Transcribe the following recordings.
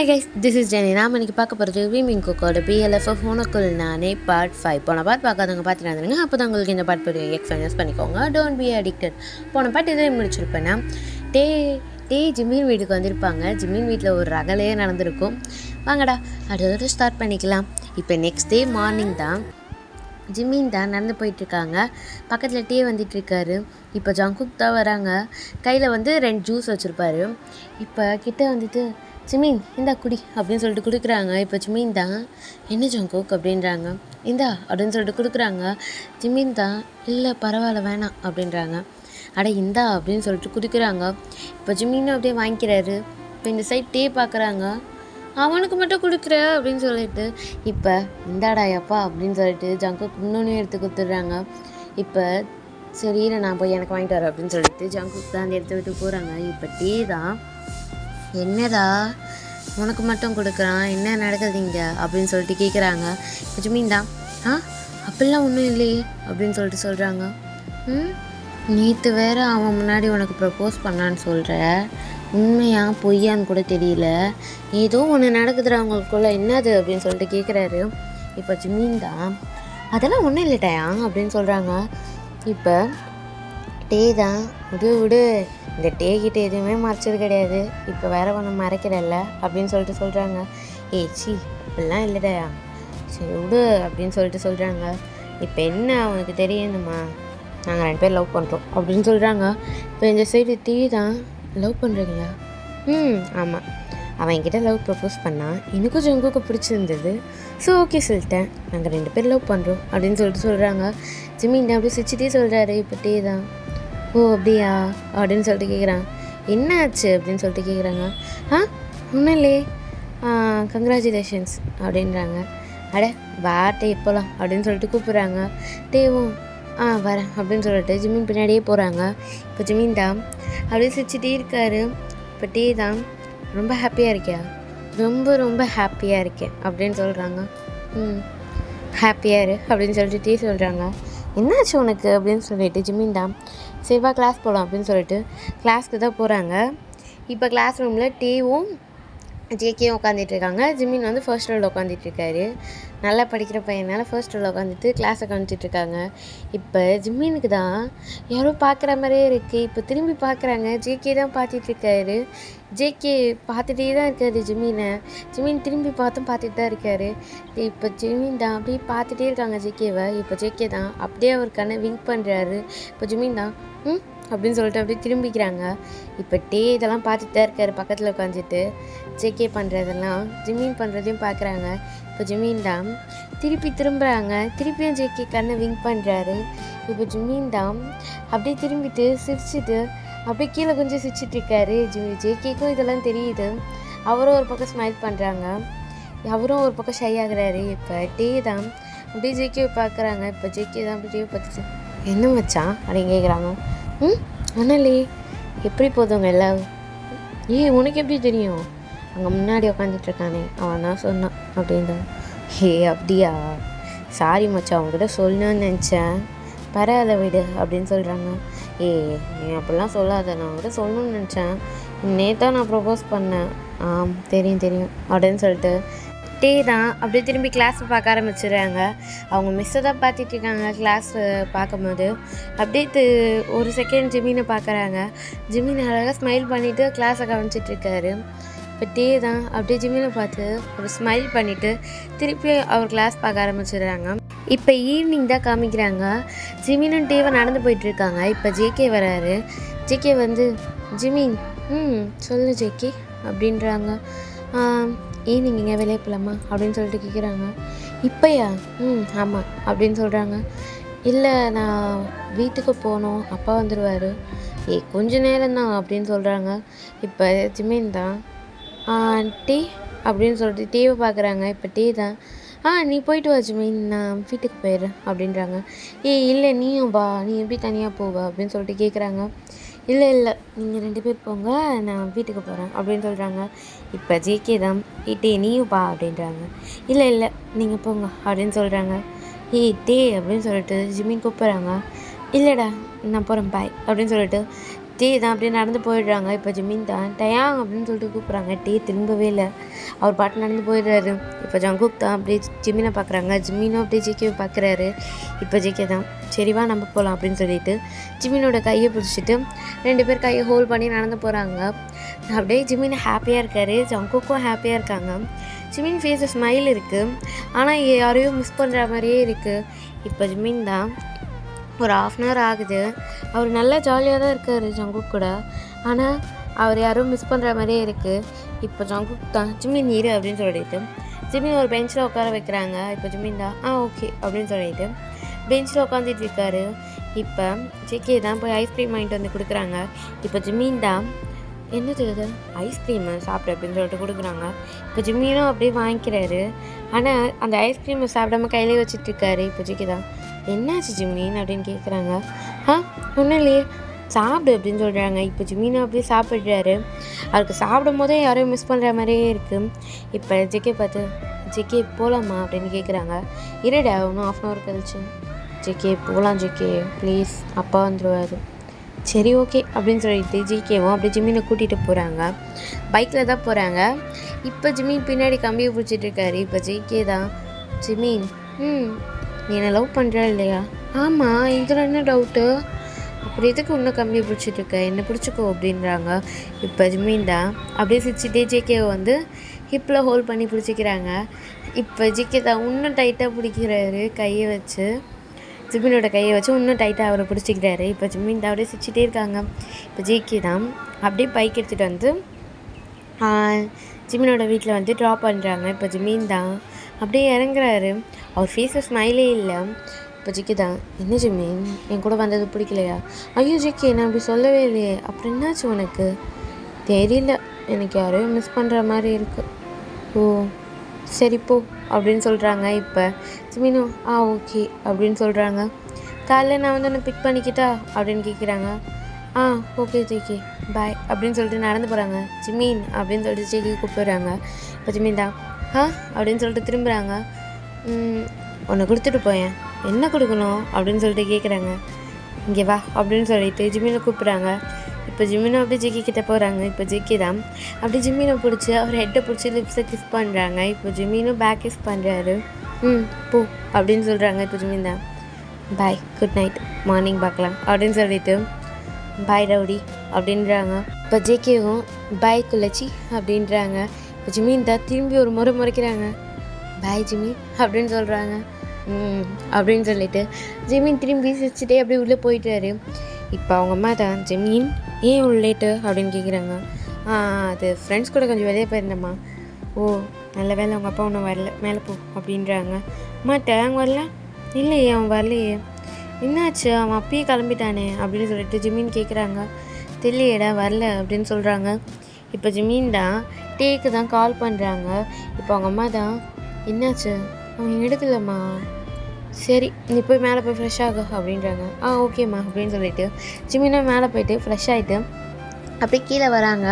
Hi guys, this is Jenny. நாம் இன்றைக்கி பார்க்க போகிறது வீமிங் குக்கோட பிஎல்எஃப்எஃப் உனக்குள் நானே பார்ட் 5. போன பார்ட் பார்க்காதவங்க பார்த்துட்டு அப்போ தான் உங்களுக்கு இந்த பார்ட் போய் எக்ஸ்பீரியன்ஸ் பண்ணிக்கோங்க. Don't be addicted. போன பார்ட் இதே முடிச்சிருப்பேன்னா ஜிம்மின் வீட்டுக்கு வந்திருப்பாங்க. ஜிம்மின் வீட்டில் ஒரு ரகலையே நடந்திருக்கும். வாங்கடா அதோட ஸ்டார்ட் பண்ணிக்கலாம். இப்போ நெக்ஸ்ட் டே மார்னிங் தான் ஜிம்மின் தான் நடந்து போயிட்டுருக்காங்க. பக்கத்தில் டீ வந்துட்டுருக்காரு. இப்போ ஜங்குக் தான் வராங்க. கையில் 2 ஜூஸ் வச்சுருப்பாரு. இப்போ கிட்டே வந்துட்டு ஜிம்மின் இந்தா குடி அப்படின்னு சொல்லிட்டு கொடுக்குறாங்க. இப்போ ஜிம்மின் தான் என்ன ஜங்குக் அப்படின்றாங்க. இந்தா அப்படின்னு சொல்லிட்டு கொடுக்குறாங்க. ஜிம்மின் தான் இல்லை பரவாயில்ல வேணாம் அப்படின்றாங்க. அட இந்தா அப்படின்னு சொல்லிட்டு குடிக்கிறாங்க. இப்போ ஜிம்மின் அப்படியே வாங்கிக்கிறாரு. இப்போ இந்த சைட் டீ பார்க்குறாங்க. அவனுக்கு மட்டும் கொடுக்குற அப்படின்னு சொல்லிட்டு இப்போ இந்தாடாயப்பா அப்படின்னு சொல்லிட்டு ஜங்குக் இன்னொன்று எடுத்து கொடுத்துட்றாங்க. இப்போ சரி நான் போய் எனக்கு வாங்கிட்டு வரேன் அப்படின்னு சொல்லிட்டு ஜங்குக் தான் அந்த எடுத்து விட்டு போகிறாங்க. இப்போ டீ தான் என்னடா உனக்கு மட்டும் கொடுக்குறான், என்ன நடக்குதுங்க அப்படின்னு சொல்லிட்டு கேட்குறாங்க. இப்போ ஜிம்மின் தான் அப்படிலாம் ஒன்றும் இல்லையே அப்படின்னு சொல்லிட்டு சொல்கிறாங்க. நேற்று வேறு அவன் முன்னாடி உனக்கு ப்ரப்போஸ் பண்ணான்னு சொல்கிற, உண்மையா பொய்யான்னு கூட தெரியல, ஏதோ ஒன்று நடக்குதுற அவங்களுக்குள்ள என்னது அப்படின்னு சொல்லிட்டு கேட்குறாரு. இப்போ ஜிம்மின் தான் அதெல்லாம் ஒன்றும் இல்லைட்டாயா அப்படின்னு சொல்கிறாங்க. இப்போ டே தான் விடு இந்த டே கிட்ட எதுவுமே மறைச்சது கிடையாது, இப்போ வேற ஒன்று மறைக்கிறல்ல அப்படின்னு சொல்லிட்டு சொல்கிறாங்க. சி அப்படிலாம் இல்லைடாயா, சரி விடு அப்படின்னு சொல்லிட்டு சொல்கிறாங்க. இப்போ என்ன அவனுக்கு தெரியணுமா, நாங்கள் 2 பேர் லவ் பண்ணுறோம் அப்படின்னு சொல்கிறாங்க. இப்போ இந்த சைடு டீ தான் லவ் பண்ணுறீங்களா? ஆமாம், அவன் என்கிட்ட லவ் ப்ரப்போஸ் பண்ணான், எனக்கும் ஜங்குக்கு பிடிச்சிருந்தது, ஸோ ஓகே சொல்லிட்டேன், நாங்கள் 2 பேர் லவ் பண்ணுறோம் அப்படின்னு சொல்லிட்டு சொல்கிறாங்க. ஜிம்மின் அப்படியே சிரிச்சிட்டே சொல்கிறாரு. இப்போ டீ தான் ஓ அப்படியா அப்படின்னு சொல்லிட்டு கேட்குறான். என்ன ஆச்சு அப்படின்னு சொல்லிட்டு கேட்குறாங்க. ஒன்றும் இல்லையே, கங்க்ராச்சுலேஷன்ஸ் அப்படின்றாங்க. அட வாட்டே இப்போலாம் அப்படின்னு சொல்லிட்டு கூப்பிட்றாங்க. டேவும் வரேன் அப்படின்னு சொல்லிட்டு ஜிம்மின் பின்னாடியே போகிறாங்க. இப்போ ஜிம்மின் தான் அப்படியே சிரிச்சிட்டே இருக்காரு. இப்போ டே தான் ரொம்ப ஹாப்பியாக இருக்கியா? ரொம்ப ரொம்ப ஹாப்பியாக இருக்கேன் அப்படின்னு சொல்கிறாங்க. ஹாப்பியாக இரு அப்படின்னு சொல்லிட்டு டீ சொல்கிறாங்க. என்னாச்சு உனக்கு அப்படின்னு சொல்லிட்டு ஜிம்மின் தான் சரிவா கிளாஸ் போகலாம் அப்படின்னு சொல்லிட்டு கிளாஸ்க்கு தான் போகிறாங்க. இப்போ கிளாஸ் ரூமில் டீவும் ஜேகேயும் உட்காந்துட்ருக்காங்க. ஜிம்மின் ஃபர்ஸ்ட் ரோவில் உட்காந்துட்ருக்காரு. நல்லா படிக்கிற பையனால் ஃபர்ஸ்ட் ரோவில் உட்காந்துட்டு கிளாஸை கவனிச்சிட்ருக்காங்க. இப்போ ஜிம்மினுக்கு தான் யாரோ பார்க்குற மாதிரியே இருக்குது. இப்போ திரும்பி பார்க்குறாங்க. ஜேகே தான் பார்த்துட்ருக்காரு. ஜேகே பார்த்துட்டே தான் இருக்காரு ஜிம்மின் திரும்பி பார்த்துட்டு தான் இருக்காரு. இப்போ ஜிம்மின் தான் அப்படியே பார்த்துட்டே இருக்காங்க ஜேகேவை. இப்போ ஜேகே தான் அப்படியே அவர் கண்ணை விங்க் பண்ணுறாரு. இப்போ ஜிம்மின் தான் அப்படின்னு சொல்லிட்டு அப்படியே திரும்பிக்கிறாங்க. இப்போ டே இதெல்லாம் பார்த்துட்டு தான் இருக்காரு பக்கத்தில் உட்காந்துட்டு. ஜேகே பண்ணுறதெல்லாம் ஜிம்மின் பண்ணுறதையும் பார்க்குறாங்க. இப்போ ஜிம்மின் தான் திருப்பி திரும்புகிறாங்க. திருப்பியும் ஜேகே கண்ணை விங்க் பண்ணுறாரு. இப்போ ஜிம்மின் தான் அப்படியே திரும்பிட்டு சிரிச்சுட்டு அப்படியே கீழே கொஞ்சம் சிரிச்சிட்ருக்காரு. ஜேகேக்கும் இதெல்லாம் தெரியுது. அவரும் ஒரு பக்கம் ஸ்மைல் பண்ணுறாங்க. அவரும் ஒரு பக்கம் ஷை ஆகுறாரு. இப்போ டே தான் அப்படியே ஜேகேவை பார்க்குறாங்க. இப்போ ஜேகே தான் அப்படியே பார்த்துட்டு என்ன மச்சான் அப்படின்னு கேட்குறாங்க. ஒன்றும் இல்லையே, எப்படி போதுங்க எல்லாம்? உனக்கு எப்படி தெரியும்? அங்கே முன்னாடி உட்காந்துட்ருக்கானே அவன் தான் சொன்னான் அப்படின்றான். அப்படியா, சாரி மச்சான், அவங்ககிட்ட சொல்லணும்னு நினச்சேன், பரவாயில்ல விடு அப்படின்னு சொல்கிறாங்க. நீ அப்படிலாம் சொல்லாத, நான் அவங்ககிட்ட சொல்லணும்னு நினச்சேன், நேத்தான் நான் ப்ரப்போஸ் பண்ணேன். தெரியும் அப்படின்னு சொல்லிட்டு டே தான் அப்படியே திரும்பி கிளாஸை பார்க்க ஆரம்பிச்சிடுறாங்க. அவங்க மிஸ்ஸை தான் பார்த்துட்ருக்காங்க. கிளாஸ் பார்க்கும்போது அப்படியே ஒரு செகண்ட் ஜிம்மினை பார்க்குறாங்க. ஜிம்மின் அழகாக ஸ்மைல் பண்ணிவிட்டு கிளாஸை கவனிச்சிட்ருக்காரு. இப்போ டே தான் அப்படியே ஜிம்மினை பார்த்து அவர் ஸ்மைல் பண்ணிவிட்டு திருப்பி அவர் கிளாஸ் பார்க்க ஆரம்பிச்சிடுறாங்க. இப்போ ஈவினிங் தான் காமிக்கிறாங்க. ஜிம்மினும் டேவை நடந்து போயிட்டுருக்காங்க. இப்போ ஜேகே வராரு. ஜேகே ஜிம்மின் சொல்லு ஜேகே அப்படின்றாங்க. ஈவினிங் எங்கே வெளியே போகலாமா அப்படின்னு சொல்லிட்டு கேட்குறாங்க. இப்போயா? ஆமாம் அப்படின்னு சொல்கிறாங்க. இல்லை நான் வீட்டுக்கு போகணும், அப்பா வந்துடுவார். கொஞ்ச நேரம் தான் அப்படின்னு சொல்கிறாங்க. இப்போ ஜிம்மின் தான் டீ அப்படின்னு சொல்லிட்டு டீவை பார்க்குறாங்க. இப்போ டீ தான் நீ போயிட்டு வா ஜிம்மின், நான் வீட்டுக்கு போயிடுறேன் அப்படின்றாங்க. இல்லை நீயும் வா, நீ எப்படி தனியாக போவா அப்படின்னு சொல்லிட்டு கேட்குறாங்க. இல்லை நீங்கள் 2 பேர் போங்க, நான் வீட்டுக்கு போகிறேன் அப்படின்னு சொல்கிறாங்க. இப்போ ஜேகே தான் டே நீயும் பா அப்படின்றாங்க. இல்லை நீங்கள் போங்க அப்படின்னு சொல்கிறாங்க. டே அப்படின்னு சொல்லிட்டு ஜிம்மின் கூப்பிட்றாங்க. இல்லைடா நான் போகிறேன் பாய் அப்படின்னு சொல்லிட்டு டீ தான் அப்படியே நடந்து போயிடுறாங்க. இப்போ ஜிமின் தான் டயாங் அப்படின்னு சொல்லிட்டு கூப்பிட்றாங்க. டீ திரும்பவே இல்லை. அவர் பாட்டு நடந்து போயிடுறாரு. இப்போ ஜங்குக் தான் அப்படியே ஜிமினை பார்க்குறாங்க. ஜிமினும் அப்படியே ஜிகேவை பார்க்குறாரு. இப்போ ஜிகே தான் சரி வா நம்ம போகலாம் அப்படின்னு சொல்லிட்டு ஜிமினோட கையை பிடிச்சிட்டு 2 பேர் கையை ஹோல்ட் பண்ணி நடந்து போகிறாங்க. அப்படியே ஜிமின் ஹாப்பியாக இருக்காரு. ஜங்குக்கும் ஹாப்பியாக இருக்காங்க. ஜிமின் ஃபேஸில் ஸ்மைல் இருக்குது. ஆனால் யாரையும் மிஸ் பண்ணுற மாதிரியே இருக்குது. இப்போ ஜிமின் தான் ஒரு 1/2 hour ஆகுது. அவர் நல்லா ஜாலியாக தான் இருக்கார் ஜங்குக் கூட. ஆனால் அவர் யாரும் மிஸ் பண்ணுற மாதிரியே இருக்குது. இப்போ ஜங்குக் தான் ஜிமின் இரு அப்படின்னு சொல்லிட்டு ஜிமின் ஒரு பெஞ்சில் உட்கார வைக்கிறாங்க. இப்போ ஜிமின் தான் ஓகே அப்படின்னு சொல்லிட்டு பெஞ்சில் உட்காந்துட்டு இருக்காரு. இப்போ ஜேகே தான் போய் ஐஸ்கிரீம் வாங்கிட்டு வந்து கொடுக்குறாங்க. இப்போ ஜிமின் தான் என்னது இது ஐஸ்கிரீமு சாப்பிடு அப்படின்னு சொல்லிட்டு கொடுக்குறாங்க. இப்போ ஜிம்மினும் அப்படியே வாங்கிக்கிறாரு. ஆனால் அந்த ஐஸ்கிரீமை சாப்பிடாம கையிலே வச்சுட்ருக்காரு. இப்போ ஜிகே தான் என்னாச்சு ஜிம்மின் அப்படின்னு கேட்குறாங்க. ஒன்றும் இல்லையே சாப்பிடு அப்படின்னு சொல்கிறாங்க. இப்போ ஜிம்மினும் அப்படியே சாப்பிட்றாரு. அவருக்கு சாப்பிடும் போதே யாரையும் மிஸ் பண்ணுற மாதிரியே இருக்குது. இப்போ ஜிகே பார்த்து ஜிகே போகலாமா அப்படின்னு கேட்குறாங்க. இருடா இன்னும் 1/2 hour கழிச்சு. ஜிகே போகலாம் ஜிகே ப்ளீஸ் அப்பா வந்துடுவார். சரி ஓகே அப்படின்னு சொல்லிட்டு ஜிகேவும் அப்படியே ஜிம்மினை கூட்டிகிட்டு போகிறாங்க. பைக்கில் தான் போகிறாங்க. இப்போ ஜிம்மின் பின்னாடி கம்பியை பிடிச்சிட்ருக்காரு. இப்போ ஜிகே தான் ஜிம்மின் நீ என்னை லவ் பண்ணுறா இல்லையா? ஆமாம் இதில் என்ன டவுட்டு? அப்படி எதுக்கு இன்னும் கம்பியை பிடிச்சிட்ருக்க? என்னை பிடிச்சிக்கோ அப்படின்றாங்க. இப்போ ஜிம்மின் தான் அப்படியே சிரிச்சிட்டே ஜிகேவை வந்து ஹிப்பில் ஹோல்ட் பண்ணி பிடிச்சிக்கிறாங்க. இப்போ ஜிகே தான் இன்னும் டைட்டாக பிடிக்கிறாரு. கையை வச்சு ஜிம்மினோட கையை வச்சு இன்னும் டைட்டாக அவரை பிடிச்சிக்கிறாரு. இப்போ ஜிம்மின் தான் அப்படியே சிரிச்சிட்டே இருக்காங்க. இப்போ ஜிகே தான் அப்படியே பைக் எடுத்துகிட்டு வந்து ஜிம்மினோட வீட்டில் வந்து ட்ராப் பண்ணுறாங்க. இப்போ ஜிம்மின் தான் அப்படியே இறங்குறாரு. அவர் ஃபேஸில் ஸ்மைலே இல்லை. இப்போ ஜிகே தான் என்ன ஜிம்மின் என் கூட வந்தது பிடிக்கலையா? ஐயோ ஜிகே நான் அப்படி சொல்லவே இல்லையே. அப்புறம் என்னாச்சு உனக்கு? தெரியல எனக்கு யாரையும் மிஸ் பண்ணுற மாதிரி இருக்குது. ஓ சரி போ அப்படின்னு சொல்கிறாங்க. இப்போ ஜிம்மினும் ஓகே அப்படின்னு சொல்கிறாங்க. காலைல நான் வந்து ஒன்று பிக் பண்ணிக்கிட்டா அப்படின்னு கேட்குறாங்க. ஓகே ஜிகே பாய் அப்படின்னு சொல்லிட்டு நடந்து போகிறாங்க. ஜிம்மின் அப்படின்னு சொல்லிட்டு ஜிகே கூப்பிடுறாங்க. இப்போ ஜிம்மின் தான் அப்படின்னு சொல்லிட்டு திரும்புகிறாங்க. ஒன்று கொடுத்துட்டு போயேன். என்ன கொடுக்கணும் அப்படின்னு சொல்லிட்டு கேட்குறாங்க. இங்கே வா அப்படின்னு சொல்லிட்டு ஜிம்மினை கூப்பிட்றாங்க. இப்போ ஜிம்மினும் அப்படியே ஜிகே கிட்டே போகிறாங்க. இப்போ ஜிகே தான் அப்படியே ஜிம்மினை பிடிச்சி அவர் ஹெட்டை பிடிச்சி லிப்ஸை கிஸ் பண்ணுறாங்க. இப்போ ஜிம்மினும் பேக் கிஸ் பண்ணுறாரு. போ அப்படின்னு சொல்கிறாங்க. இப்போ ஜிம்மின் தான் பாய் குட் நைட் மார்னிங் பார்க்கலாம் அப்படின்னு சொல்லிட்டு பாய் ரவுடி அப்படின்றாங்க. இப்போ ஜேகேவும் பாய் குள்ளச்சி அப்படின்றாங்க. இப்போ ஜிம்மின் தான் திரும்பி ஒரு முறை முறைக்கிறாங்க. பாய் ஜிம்மி அப்படின்னு சொல்கிறாங்க. அப்படின்னு சொல்லிட்டு ஜிம்மின் திரும்பி சிரிச்சிட்டே அப்படியே உள்ளே போயிட்டாரு. இப்போ அவங்க அம்மா தான் ஜிம்மின் ஏன் லேட்டு அப்படின்னு கேட்குறாங்க. அது ஃப்ரெண்ட்ஸ் கூட கொஞ்சம் வெளியே போயிருந்தேம்மா. ஓ நல்ல வேலை அவங்க அப்பா ஒன்றும் வரல மேலே போ அப்படின்றாங்க. மாட்டேன் அவங்க வரல இல்லையே அவன் வரலையே என்னாச்சு அவன் அப்பயே கிளம்பிட்டானே அப்படின்னு சொல்லிட்டு ஜிம்மின் கேட்குறாங்க. தெரியலையேடா வரல அப்படின்னு சொல்கிறாங்க. இப்போ ஜிம்மின் தான் டேக்கு தான் கால் பண்ணுறாங்க. இப்போ அவங்க அம்மா தான் என்னாச்சு அவன் எடுக்கலம்மா சரி நீ போய் மேலே போய் ஃப்ரெஷ் ஆகு அப்படின்றாங்க. ஓகேம்மா அப்படின்னு சொல்லிட்டு ஜிம்மினா மேலே போயிட்டு ஃப்ரெஷ் ஆகிட்டு அப்படியே கீழே வராங்க.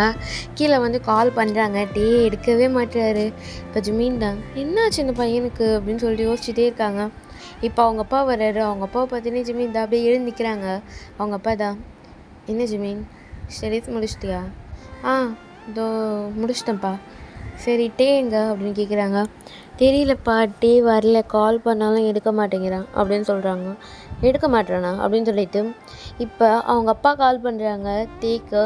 கீழே வந்து கால் பண்ணுறாங்க. டே எடுக்கவே மாட்டாரு. இப்போ ஜிம்மின் தான் என்னாச்சு இந்த பையனுக்கு அப்படின்னு சொல்லிட்டு யோசிச்சுட்டே இருக்காங்க. இப்போ அவங்க அப்பா வர்றாரு. அவங்க அப்பாவை பார்த்தீங்கன்னா ஜிம்மின் தான் அப்படியே எழுந்து நிற்கிறாங்க. அவங்க அப்பா தான் என்ன ஜிம்மின் ஸ்டடீஸ் முடிச்சிட்டியா? இதோ முடிச்சிட்டேன்ப்பா. சரி டே எங்க அப்படின்னு கேட்குறாங்க. தெரியலப்பா டே வரல கால் பண்ணாலும் எடுக்க மாட்டேங்கிறான் அப்படின்னு சொல்கிறாங்க. எடுக்க மாட்டேறானா அப்படின்னு சொல்லிட்டு இப்போ அவங்க அப்பா கால் பண்ணுறாங்க டேக்கு.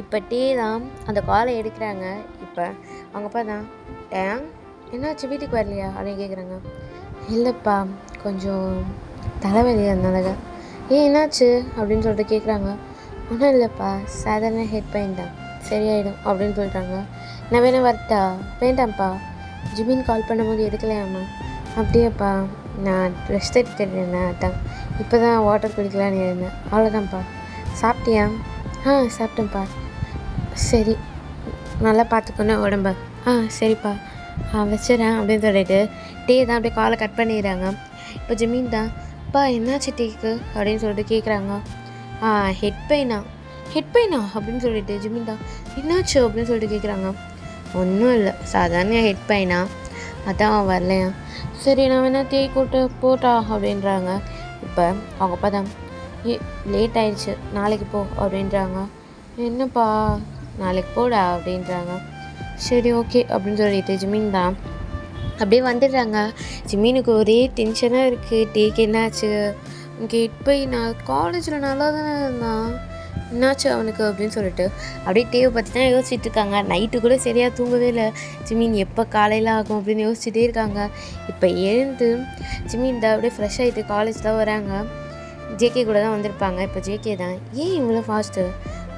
இப்போ டே தான் அந்த காலை எடுக்கிறாங்க. இப்போ அவங்க அப்பா தான் டேங் என்னாச்சு வீட்டுக்கு வரலையா அப்படின்னு கேட்குறாங்க. இல்லைப்பா கொஞ்சம் தலைவலி அதனால. என்னாச்சு அப்படின்னு சொல்லிட்டு கேட்குறாங்க. ஒன்றும் இல்லைப்பா சாதாரண ஹெட் பெயின் தான் சரியாயிடும் அப்படின்னு சொல்கிறாங்க. நான் வேணா வரட்டா? வேண்டாம்ப்பா ஜிம்மின் கால் பண்ணும்போது எடுக்கலையாம்மா. அப்படியேப்பா நான் ரெஸ்ட் எடுத்துட்டு இருந்தேன் அதான் இப்போ தான் வாட்டர் குடிக்கலான்னு இருந்தேன் அவ்வளோதான்ப்பா. சாப்பிட்டியா? சாப்பிட்டேன்ப்பா. சரி நல்லா பார்த்துக்கணும் உடம்ப. சரிப்பா வச்சிடறேன் அப்படின்னு சொல்லிட்டு டே தான் அப்படியே காலை கட் பண்ணிடுறாங்க. இப்போ ஜிம்மின் தான் என்னாச்சு டேக்கு அப்படின்னு சொல்லிட்டு கேட்குறாங்க. ஹெட் பெயினா அப்படின்னு சொல்லிட்டு ஜிம்மின் தான் என்னாச்சு அப்படின்னு சொல்லிட்டு கேட்குறாங்க. ஒன்றும் இல்லை சாதாரண ஹெட் பெயினா அதான் அவன் வரலையா. சரி நான் வேணா தேய் கூட்டு போட்டா அப்படின்றாங்க. இப்போ அவங்க அப்பா தான் லேட் ஆயிடுச்சு நாளைக்கு போ அப்படின்றாங்க. என்னப்பா நாளைக்கு போடா அப்படின்றாங்க. சரி ஓகே அப்படின்னு சொல்லிட்டு ஜிமின் தான் அப்படியே வந்துடுறாங்க. ஜிமினுக்கு ஒரே டென்ஷனாக இருக்குது. டேக்கு என்னாச்சு கேட் போய் நான் காலேஜில் நல்லா தானே இருந்தான், என்னாச்சு அவனுக்கு அப்படின்னு சொல்லிட்டு அப்படியே டேவை பற்றி தான் யோசிச்சுட்டு இருக்காங்க. நைட்டு கூட சரியாக தூங்கவே இல்லை. ஜிமின் எப்போ காலையில் ஆகும் அப்படின்னு யோசிச்சுட்டே இருக்காங்க. இப்போ எழுந்து ஜிமின் தான் அப்படியே ஃப்ரெஷ் ஆகிட்டு காலேஜ் தான் வராங்க. ஜேகே கூட தான் வந்திருப்பாங்க. இப்போ ஜேகே தான் ஏன் இவ்வளோ ஃபாஸ்ட்டு,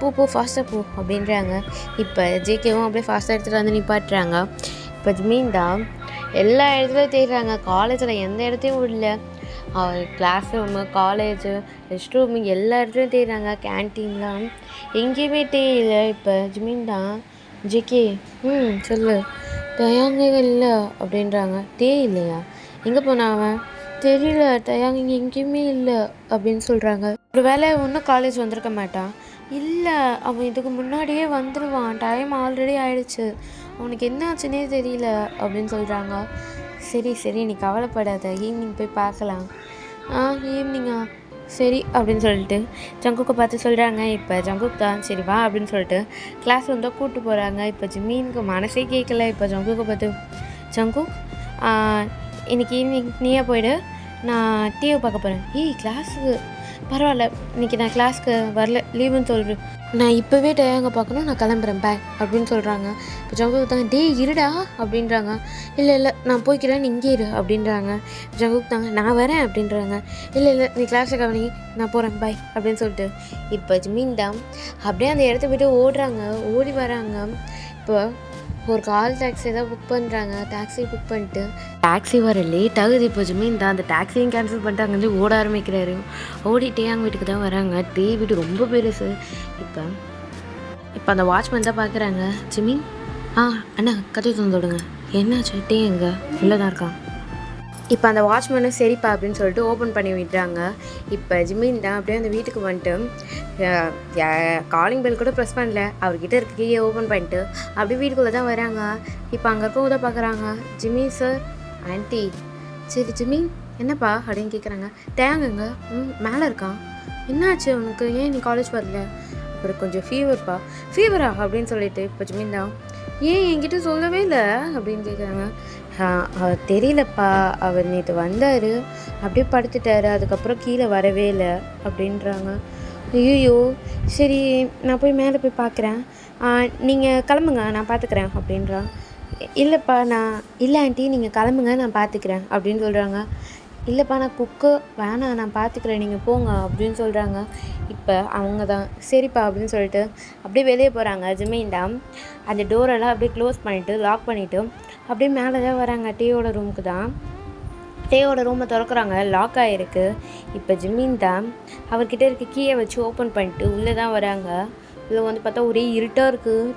போ ஃபாஸ்ட்டாக போ அப்படின்றாங்க. இப்போ ஜேகேவும் அப்படியே ஃபாஸ்ட்டாக எடுத்துகிட்டு வந்து நிப்பாட்டுறாங்க. இப்போ ஜிமின் தான் எல்லா இடத்துலையும் தேடுறாங்க. காலேஜில் எந்த இடத்தையும் விடல. Classroom, college, restroom எல்லா இடத்துலையும் தேடுறாங்க. கேன்டீன்லாம் எங்கேயுமே தேயில. இப்போ ஜிமின் தான் ஜேகே சொல்லு தயாங்க இல்லை அப்படின்றாங்க. இல்லையா, எங்கே போனா அவன் தெரியல, தயாங்க இங்கே எங்கேயுமே இல்லை அப்படின்னு சொல்கிறாங்க. ஒரு வேளை ஒன்றும் காலேஜ் வந்திருக்க மாட்டான். இல்லை, அவன் இதுக்கு முன்னாடியே வந்துடுவான், டைம் ஆல்ரெடி ஆயிடுச்சு, அவனுக்கு என்ன ஆச்சுன்னே தெரியல அப்படின்னு சொல்கிறாங்க. சரி நீ கவலைப்படாத, ஈவினிங் போய் பார்க்கலாம். ஈவினிங்கா, சரி அப்படின்னு சொல்லிட்டு ஜங்குக்கை பார்த்து சொல்கிறாங்க. இப்போ ஜங்குக் தான் சரி வா அப்படின்னு சொல்லிட்டு கிளாஸ் வந்து கூப்பிட்டு போகிறாங்க. இப்போ ஜிமினுக்கு மனசே கேட்கல. இப்போ ஜங்குக்கை பார்த்து ஜங்குக் இன்றைக்கி ஈவினிங் நீயே போய்டு, நான் டிவி பார்க்க போகிறேன். கிளாஸுக்கு பரவாயில்ல, இன்றைக்கி நான் கிளாஸ்க்கு வரல, லீவுன்னு சொல்கிறேன், நான் இப்போவே டயங்க பார்க்கணும், நான் கிளம்புறேன் பாய் அப்படின்னு சொல்கிறாங்க. இப்போ ஜங்குக் தான் இருடா அப்படின்றாங்க. இல்லை நான் போய்க்கிறேன், நீ இங்கே இரு அப்படின்றாங்க. ஜங்குக் தாங்க நான் வரேன் அப்படின்றாங்க. இல்லை நீ கிளாஸை கவனி, நான் போகிறேன் பாய் அப்படின்னு சொல்லிட்டு இப்போ ஜிமின் தான் அப்படியே அந்த இடத்த விட்டு ஓடி வராங்க. இப்போ ஒரு கால் டாக்ஸி தான் புக் பண்ணுறாங்க. டாக்ஸி புக் பண்ணிட்டு டாக்ஸி வர லேட் ஆகுது. இப்போ ஜிமின் தான் அந்த டாக்ஸியும் கேன்சல் பண்ணிட்டு அங்கேருந்து ஓட ஆரம்பிக்கிறாரு. ஓடிட்டே அவங்க வீட்டுக்கு தான் வராங்க. வீடு ரொம்ப பெருசு. இப்போ அந்த வாட்ச்மேன் தான் பார்க்குறாங்க. ஜிமின் அண்ணா கதை தந்துவிடுங்க, என்னாச்சு, டே எங்க உள்ளே தான் இருக்கான். இப்போ அந்த வாட்ச்மேனும் சரிப்பா அப்படின்னு சொல்லிட்டு ஓப்பன் பண்ணி விடுறாங்க. இப்போ ஜிமின் தான் அப்படியே அந்த வீட்டுக்கு வந்துட்டு காலிங் பெல் கூட ப்ரெஸ் பண்ணல, அவர்கிட்ட இருக்க கீயை ஓப்பன் பண்ணிட்டு அப்படியே வீட்டுக்குள்ளே தான் வராங்க. இப்போ அங்கே இருக்கவங்க தான் பார்க்குறாங்க. Jimin sir, anti. சரி ஜிமின் என்னப்பா அப்படின்னு கேட்குறாங்க. தேங்கங்க மேலே இருக்கான், என்னாச்சு அவனுக்கு, ஏன் நீ காலேஜ் வரல, அப்புறம் கொஞ்சம் ஃபீவரா அப்படின்னு சொல்லிட்டு இப்போ ஜிமின் தான் ஏன் என்கிட்ட சொல்லவே இல்லை அப்படின்னு கேட்குறாங்க. தெரியலப்பா, அவர் நேற்று வந்தார், அப்படியே படுத்துட்டார், அதுக்கப்புறம் கீழே வரவே இல்லை அப்படின்றாங்க. ஐயோ சரி நான் போய் மேலே போய் பார்க்குறேன், நீங்கள் கிளம்புங்க நான் பார்த்துக்கிறேன் அப்படின்றான். இல்லைப்பா இல்லை ஆண்டி நீங்கள் கிளம்புங்க நான் பார்த்துக்கிறேன் அப்படின்னு சொல்கிறாங்க. இல்லைப்பா நான் குக்கு வேணாம் நான் பார்த்துக்கிறேன் நீங்கள் போங்க அப்படின்னு சொல்கிறாங்க. இப்போ அவங்க தான் சரிப்பா அப்படின்னு சொல்லிட்டு அப்படியே வெளியே போகிறாங்க. ஜிமின் தான் அந்த டோரெல்லாம் அப்படியே க்ளோஸ் பண்ணிவிட்டு லாக் பண்ணிவிட்டு அப்படியே மேலே தான் வராங்க. டேயோட ரூமுக்கு தான். டேயோட ரூமை திறக்கிறாங்க, லாக் ஆகிருக்கு. இப்போ ஜிமின் தான் அவர்கிட்ட இருக்க கீயை வச்சு ஓப்பன் பண்ணிட்டு உள்ளே தான் வராங்க. உள்ளே வந்து பார்த்தா ஒரே இருட்டாக இருக்குது.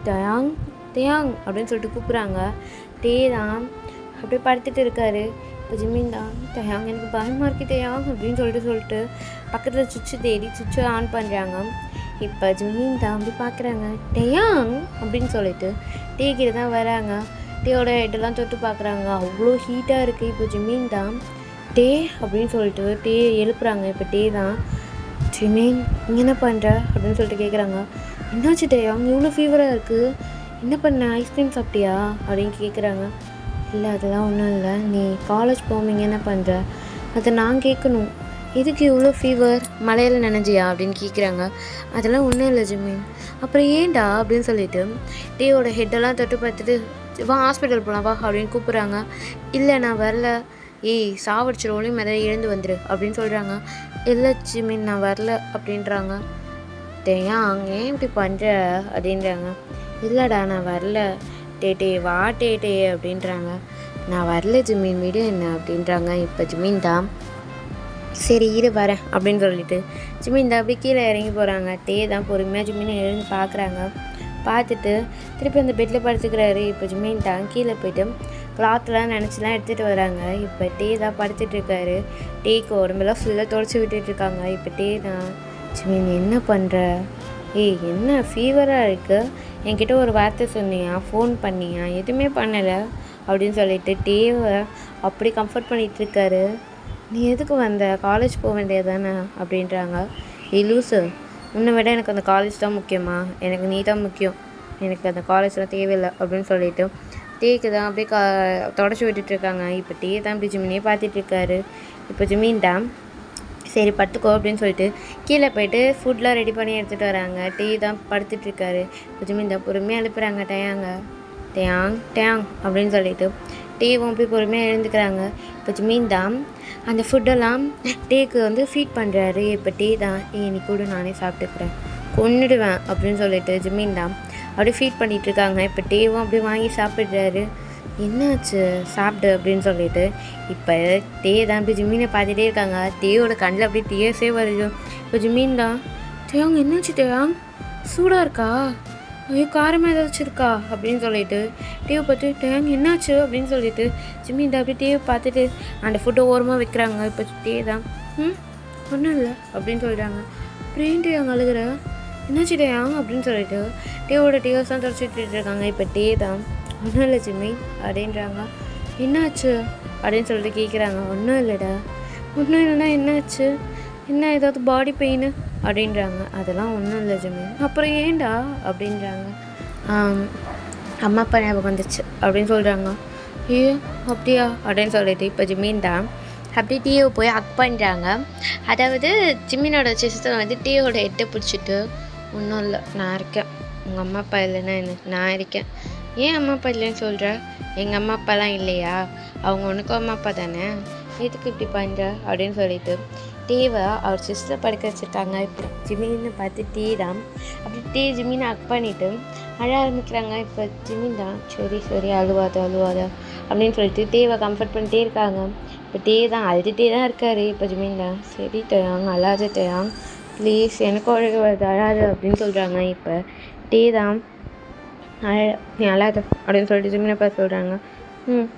தயாங் அப்படின்னு சொல்லிட்டு கூப்பிட்றாங்க. டே தான் அப்படியே படுத்துட்டு இருக்காரு. இப்போ ஜிமின் தான் தயாங் எனக்கு பயமாக இருக்குது தயாங் அப்படின்னு சொல்லிட்டு பக்கத்தில் சுவிட்சு தேடி சுவிட்சை ஆன் பண்ணுறாங்க. இப்போ ஜிமின் தான் அப்படி பார்க்குறாங்க. டயாங் அப்படின்னு சொல்லிட்டு டே கிட்ட தான் வராங்க. டேயோட ஹெட்டெல்லாம் தொட்டு பார்க்குறாங்க, அவ்வளோ ஹீட்டாக இருக்குது. இப்போ ஜிமின் தான் டே அப்படின்னு சொல்லிட்டு டே எழுப்புறாங்க. இப்போ டே தான் ஜிமின் நீ என்ன பண்ணுற அப்படின்னு சொல்லிட்டு கேட்குறாங்க. என்னாச்சு டயாங் இவ்வளோ ஃபீவராக இருக்குது, என்ன பண்ண, ஐஸ்கிரீம் சாப்பிட்டியா அப்படின்னு கேட்குறாங்க. இல்லை அதெல்லாம் ஒன்றும் இல்லை, நீ காலேஜ் போவீங்க என்ன பண்ணுற, அதை நான் கேட்கணும், எதுக்கு இவ்வளோ ஃபீவர், மழையில் நனைஞ்சியா அப்படின்னு கேட்குறாங்க. அதெல்லாம் ஒன்றும் இல்லை ஜிமின், அப்புறம் ஏன்டா அப்படின்னு சொல்லிட்டு டேயோட ஹெட்டெல்லாம் தொட்டு பார்த்துட்டு வா ஹாஸ்பிட்டல் போகலாம் வா அப்படின்னு கூப்பிட்றாங்க. இல்லை நான் வரல, சாவடிச்சிருவோலையும் மேலே எழுந்து வந்துரு அப்படின்னு சொல்கிறாங்க. இல்லை ஜிமின் நான் வரல அப்படின்றாங்க. ஏன் இப்படி பண்ணுற அப்படின்றாங்க. இல்லைடா நான் வரல, டே வா டே அப்படின்றாங்க. நான் வரல ஜிமின் விடு என்ன அப்படின்றாங்க. இப்போ ஜிமின் தான் சரி இரு வரேன் அப்படின்னு சொல்லிட்டு ஜிமின் தான் அப்படி கீழே இறங்கி போகிறாங்க. டே தான் பொறுமையாக ஜிமினை எழுந்து பார்க்குறாங்க. பார்த்துட்டு திருப்பி அந்த பெட்டில் படுத்துக்கிறாரு. இப்போ ஜிமின் தான் கீழே போய்ட்டு கிளாத்லாம் நினச்சிலாம் எடுத்துகிட்டு வராங்க. இப்போ டே தான் படுத்துட்ருக்காரு. டேக்கு உடம்பெல்லாம் ஃபுல்லாக தொடச்சி விட்டுட்ருக்காங்க. இப்போ டே தான் ஜிமின் என்ன பண்ணுற, என்ன ஃபீவராக இருக்குது, என்கிட்ட ஒரு வார்த்தை சொன்னியா, ஃபோன் பண்ணியா, எதுவுமே பண்ணலை அப்படின்னு சொல்லிட்டு டேவை அப்படி கம்ஃபர்ட் பண்ணிகிட்ருக்காரு. நீ எதுக்கு வந்த, காலேஜ் போக வேண்டியது தானே அப்படின்றாங்க. லூசு உன்னை விட எனக்கு அந்த காலேஜ் தான் முக்கியமா, எனக்கு நீ தான் முக்கியம், எனக்கு அந்த காலேஜ்லாம் தேவையில்லை அப்படின்னு சொல்லிட்டு டீக்கு தான் அப்படியே தொடச்சி விட்டுட்ருக்காங்க. இப்போ டீ தான் இப்படி ஜிமினியே பார்த்துட்ருக்காரு. இப்போ ஜிமின் தான் சரி படுத்துக்கோ அப்படின்னு சொல்லிட்டு கீழே போயிட்டு ஃபுட்லாம் ரெடி பண்ணி எடுத்துகிட்டு வராங்க. டீ தான் படுத்துட்ருக்காரு. இப்போ ஜிமின் தான் பொறுமையாக எழுப்புறாங்க. டேயாங் டேயாங் அப்படின்னு சொல்லிட்டு டீவும் போய் பொறுமையாக எழுந்துக்கிறாங்க. இப்போ ஜிமின் தான் அந்த ஃபுட்டெல்லாம் டீக்கு வந்து ஃபீட் பண்ணுறாரு. இப்போ டீ தான் நீ கூட நானே சாப்பிட்டுக்கிறேன், கொன்னுடுவேன் அப்படின்னு சொல்லிட்டு ஜிமின் தான் அப்படியே ஃபீட் பண்ணிகிட்ருக்காங்க. இப்போ டீவும் அப்படியே வாங்கி சாப்பிட்றாரு. என்னாச்சு சாப்பிடு அப்படின்னு சொல்லிட்டு இப்போ டீ தான் இப்படி ஜிம்மீனை பார்த்துட்டே இருக்காங்க. டீயோட கண்ணில் அப்படியே டீயர்ஸே வருது. இப்போ ஜிம்மீன் தான் டேயாங் என்னாச்சு டேயாங் சூடாக இருக்கா, ஐயோ காரமாக ஏதாச்சும் இருக்கா அப்படின்னு சொல்லிட்டு டீவை பார்த்து டேயாங் என்னாச்சு அப்படின்னு சொல்லிட்டு ஜிம்மீன் தான் அப்படியே டீவை பார்த்துட்டு அந்த ஃபுட்டை ஓரமாக வைக்கிறாங்க. இப்போ டீ தான் ஒன்றும் இல்லை அப்படின்னு சொல்கிறாங்க. அப்புறம் டேயாங் அழுகிற என்னாச்சு டேயாங் அப்படின்னு சொல்லிட்டு டீயோட டீயர்ஸ் தான் தொடச்சிட்டு இருக்காங்க. இப்போ டீ தான் ஒன்றும் இல்லை ஜிம்மி அப்படின்றாங்க. என்னாச்சு அப்படின்னு சொல்லிட்டு கேட்குறாங்க. ஒன்றும் இல்லைடா. ஒன்றும் இல்லைன்னா என்னாச்சு, என்ன ஏதாவது பாடி பெயின் அப்படின்றாங்க. அதெல்லாம் ஒன்றும் இல்லை ஜிம்மி. அப்புறம் ஏண்டா அப்படின்றாங்க. அம்மா அப்பா ஞாபகம் வந்துச்சு அப்படின்னு சொல்கிறாங்க. ஏ அப்படியா அப்படின்னு சொல்லிட்டு இப்போ ஜிம்மின் தான் அப்படியே டீயை போய் ஹக் பண்ணுறாங்க. அதாவது ஜிம்மினோட சிஸ்டர் வந்து டீயோட ஹெட்டை பிடிச்சிட்டு ஒன்றும் இல்லை நான் இருக்கேன், உங்கள் அம்மா அப்பா இல்லைன்னா என்ன நான் இருக்கேன். ஏன் அம்மா அப்பா இல்லைன்னு சொல்கிற, எங்கள் அம்மா அப்பாலாம் இல்லையா, அவங்க உனக்கும் அம்மா அப்பா தானே, எதுக்கு இப்படி பண்ணுற அப்படின்னு சொல்லிட்டு டீவை அவர் சிஸ்டர் படுக்க வச்சுருக்காங்க. இப்போ ஜிமின்னு பார்த்து டீ தான் அப்படி டீ ஜிமினை ஹக் பண்ணிவிட்டு அழ ஆரம்பிக்கிறாங்க. இப்போ ஜிமின் தான் சரி அழுவாத அப்படின்னு சொல்லிட்டு டீவை கம்ஃபர்ட் பண்ணிட்டே இருக்காங்க. இப்போ டீ தான் அழுதுகிட்டே தான் இருக்காரு. இப்போ ஜிமின் தான் சரி டேயாங் அழாத டேயாங் ப்ளீஸ் எனக்கும் அழக வருது அழாது அப்படின்னு சொல்கிறாங்க. இப்போ டீ தான் நீ அழாத அப்படின்னு சொல்லிட்டு ஜிமினை பார்த்து சொல்கிறாங்க.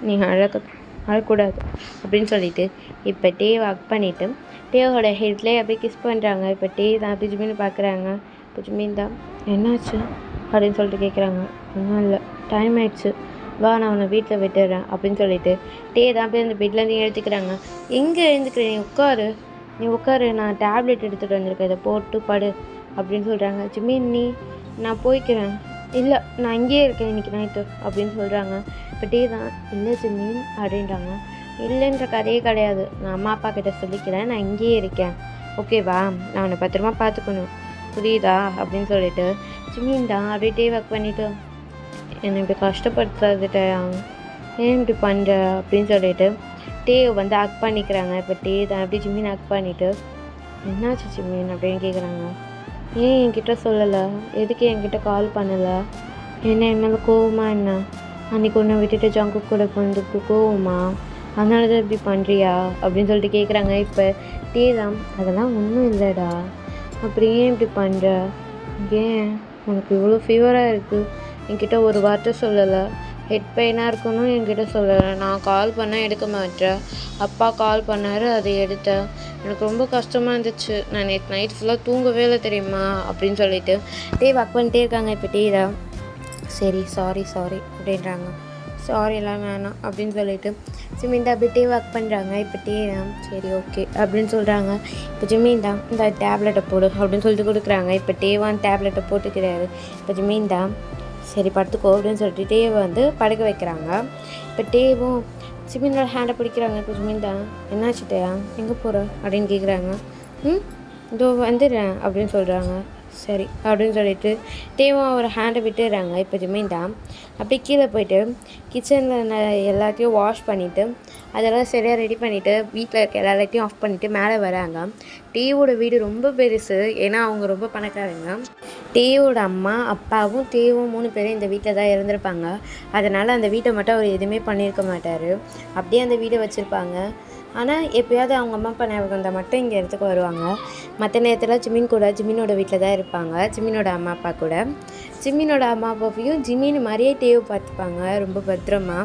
நீ அழக்கூடாது அப்படின்னு சொல்லிட்டு இப்போ டேவை ஹக் பண்ணிவிட்டு டேவோட ஹெட்லேயே அப்படியே கிஸ் பண்ணுறாங்க. இப்போ டே தான் அப்படி ஜிமினை பார்க்குறாங்க. இப்போ ஜிமின் தான் என்னாச்சு அப்படின்னு சொல்லிட்டு கேட்குறாங்க. ஒன்றும் இல்லை டைம் ஆயிடுச்சு வா நான் உன்னை வீட்டில் விட்டுடுறேன் அப்படின்னு சொல்லிட்டு டே தான் அப்படியே அந்த பெட்லேருந்து எழுத்துக்கிறாங்க. எங்கே எழுந்துக்கிறேன், நீ உட்காரு நான் டேப்லெட் எடுத்துகிட்டு வந்திருக்கேன், இதை போட்டு படு அப்படின்னு சொல்கிறாங்க. ஜிமின் நான் போய்க்கிறேன், இல்லை நான் இங்கேயே இருக்கேன் இன்றைக்கி நைட்டு அப்படின்னு சொல்கிறாங்க. இப்போ டே தான் இல்லை ஜிமின் அப்படின்றாங்க. இல்லைன்ற கதையே கிடையாது, நான் அம்மா அப்பா கிட்ட சொல்லிக்கிறேன், நான் இங்கேயே இருக்கேன் ஓகேவா, நான் உன்னை பத்திரமா பார்த்துக்கணும் புரியுதா அப்படின்னு சொல்லிட்டு ஜிமின் தான் அப்படியே டே ஒர்க் பண்ணிவிட்டு என்னை இப்படி கஷ்டப்படுத்தாதுட்டாங்க ஏன் இப்படி பண்ணுற அப்படின்னு சொல்லிட்டு டேவை வந்து ஹக் பண்ணிக்கிறாங்க. இப்போ டே தான் அப்படி ஜிமின் ஹக் பண்ணிவிட்டு என்னாச்சு ஜிமின் அப்படின்னு கேட்குறாங்க. ஏன் என்கிட்ட சொல்லலை, எதுக்கு என்கிட்ட கால் பண்ணலை, என்ன மேலே கோவமா என்ன, அன்றைக்கி ஒன்றை விட்டுட்டு ஜங்கு கூட வந்துட்டு கோவமா, அதனால தான் இப்படி பண்ணுறியா அப்படின்னு சொல்லிட்டு கேட்குறாங்க. இப்போ டே தான் அதெல்லாம் ஒன்றும் இல்லைடா, அப்படி ஏன் இப்படி பண்ணுற, ஏன் உனக்கு இவ்வளோ ஃபீவராக இருக்குது, என்கிட்ட ஒரு வார்த்தை சொல்லலை, ஹெட் பெயினாக இருக்கணும் என்கிட்ட சொல்லலை, நான் கால் பண்ணால் எடுக்க மாட்டேன், அப்பா கால் பண்ணார் அதை எடுத்தேன், எனக்கு ரொம்ப கஷ்டமாக இருந்துச்சு, நான் நேற்று நைட் ஃபுல்லாக தூங்கவே இல்லை தெரியுமா அப்படின்னு சொல்லிட்டு டே ஒர்க் பண்ணிட்டே இருக்காங்க. இப்போ டே தான் சரி சாரி அப்படின்றாங்க. சாரி எல்லாம் வேணாம் அப்படின்னு சொல்லிட்டு ஜிமின் தான் அப்படியே ஒர்க் பண்ணுறாங்க. இப்போ டே தான் சரி ஓகே அப்படின்னு சொல்கிறாங்க. இப்போ ஜிமின் தான் இந்த டேப்லெட்டை போடு அப்படின்னு சொல்லிட்டு கொடுக்குறாங்க. இப்போ டேவான் டேப்லெட்டை போட்டுக்கிறாரு. இப்போ ஜிமின் தான் சரி படுத்துக்கோ அப்படின்னு சொல்லிட்டு டேவை வந்து படுக்க வைக்கிறாங்க. இப்போ டேவும் ஜிமினோட ஹேண்டை பிடிக்கிறாங்க. இப்போ ஜிமின் தான் என்னாச்சு டேயா எங்கே போகிற அப்படின்னு கேட்குறாங்க. இதோ வந்துடுறேன் அப்படின்னு சொல்கிறாங்க. சரி அப்படின்னு சொல்லிட்டு டேவும் அவர் ஹேண்டை விட்டுடுறாங்க. இப்போ ஜிமின் தான் அப்படியே கீழே போயிட்டு கிச்சனில் எல்லாத்தையும் வாஷ் பண்ணிவிட்டு அதெல்லாம் சரியாக ரெடி பண்ணிவிட்டு வீட்டில் இருக்க எல்லா லைட்டையும் ஆஃப் பண்ணிவிட்டு மேலே வராங்க. டேவோட வீடு ரொம்ப பெருசு, ஏன்னா அவங்க ரொம்ப பணக்காரங்க. டேவோட அம்மா அப்பாவும் டேவும் 3 பேரும் இந்த வீட்டில் தான் இருந்திருப்பாங்க. அதனால் அந்த வீட்டை மட்டும் அவர் எதுவுமே பண்ணியிருக்க மாட்டார், அப்படியே அந்த வீடை வச்சுருப்பாங்க. ஆனால் எப்போயாவது அவங்க அம்மா அப்பா ஞாபகம் வந்தால் மட்டும் இங்கே இடத்துக்கு வருவாங்க. மற்ற நேரத்தில் ஜிமினோட வீட்டில் தான் இருப்பாங்க, ஜிமினோட அம்மா அப்பா கூட. ஜிமினோட அம்மா அப்பாவையும் ஜிமின் மாதிரியே டேவை பார்த்துப்பாங்க ரொம்ப பத்திரமா.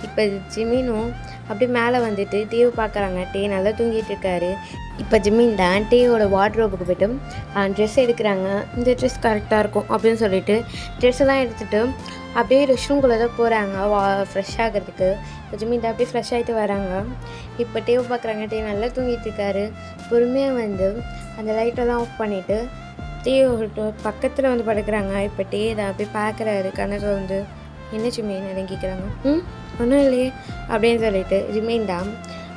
இப்போ ஜிமினும் அப்படியே மேலே வந்துட்டு டேவை பார்க்குறாங்க. டே நல்லா தூங்கிட்டு இருக்காரு. இப்போ ஜிமின் தான் டேயோட வார்ட்ரோபுக்கு போய்ட்டு ட்ரெஸ் எடுக்கிறாங்க. இந்த ட்ரெஸ் கரெக்டாக இருக்கும் அப்படின்னு சொல்லிட்டு ட்ரெஸ் எல்லாம் எடுத்துகிட்டு அப்படியே ரெஸ்ட் ரூம்குள்ளே தான் போகிறாங்க ஃப்ரெஷ் ஆகிறதுக்கு. இப்போ ஜிமின் தான் அப்படியே ஃப்ரெஷ் ஆகிட்டு வராங்க. இப்போ டேவை பார்க்குறாங்க. டே நல்லா தூங்கிட்டு இருக்காரு. பொறுமையாக வந்து அந்த லைட்டெல்லாம் ஆஃப் பண்ணிவிட்டு டே பக்கத்தில் வந்து படுக்கிறாங்க. இப்போ டே தான் அப்படி பார்க்குறாரு கண்ணத்தை வந்து. என்ன ஜிமீன் அப்படின்னு கேட்குறாங்க. ஒன்றும் இல்லையே அப்படின்னு சொல்லிட்டு ஜிமீன் தான்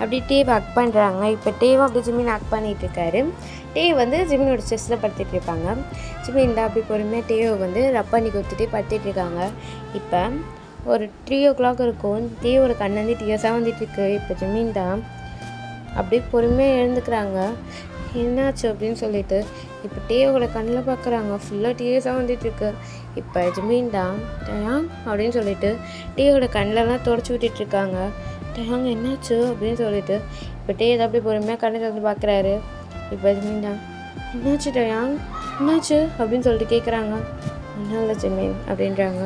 அப்படி டேவை ஹக் பண்ணுறாங்க. இப்போ டேவும் அப்படி ஜிமீன் ஹக் பண்ணிகிட்ருக்காரு. டே வந்து ஜிமீனோட செஸ்ஸில் படுத்துட்டு இருப்பாங்க. ஜிமீன் தான் அப்படி பொறுமையாக டேவை வந்து ரப் பண்ணி கொடுத்துட்டு படுத்துட்ருக்காங்க. இப்போ ஒரு 3 o'clock இருக்கும். டேவோட கண் வந்து டீயர்ஸாக வந்துட்டுருக்கு. இப்போ ஜிமீன் தான் அப்படியே பொறுமையாக எழுந்துக்கிறாங்க. என்னாச்சு அப்படின்னு சொல்லிட்டு இப்போ டேவோட கண்ணில் பார்க்குறாங்க. ஃபுல்லாக டீயர்ஸாக வந்துட்டுருக்கு. இப்போ ஜிமீன் தான் டயாங் அப்படின்னு சொல்லிட்டு டேவோட கண்ணிலலாம் தொடச்சி விட்டுட்ருக்காங்க. டயாங் என்னாச்சு அப்படின்னு சொல்லிட்டு இப்போ டே அதை அப்படி பொறுமையாக கண்ணை திறந்து பார்க்குறாரு. இப்போ ஜிமீன் தான் என்னாச்சு டயாங் என்னாச்சு அப்படின்னு சொல்லிட்டு கேட்குறாங்க. ஒன்றும் இல்லை ஜிமீன் அப்படின்றாங்க.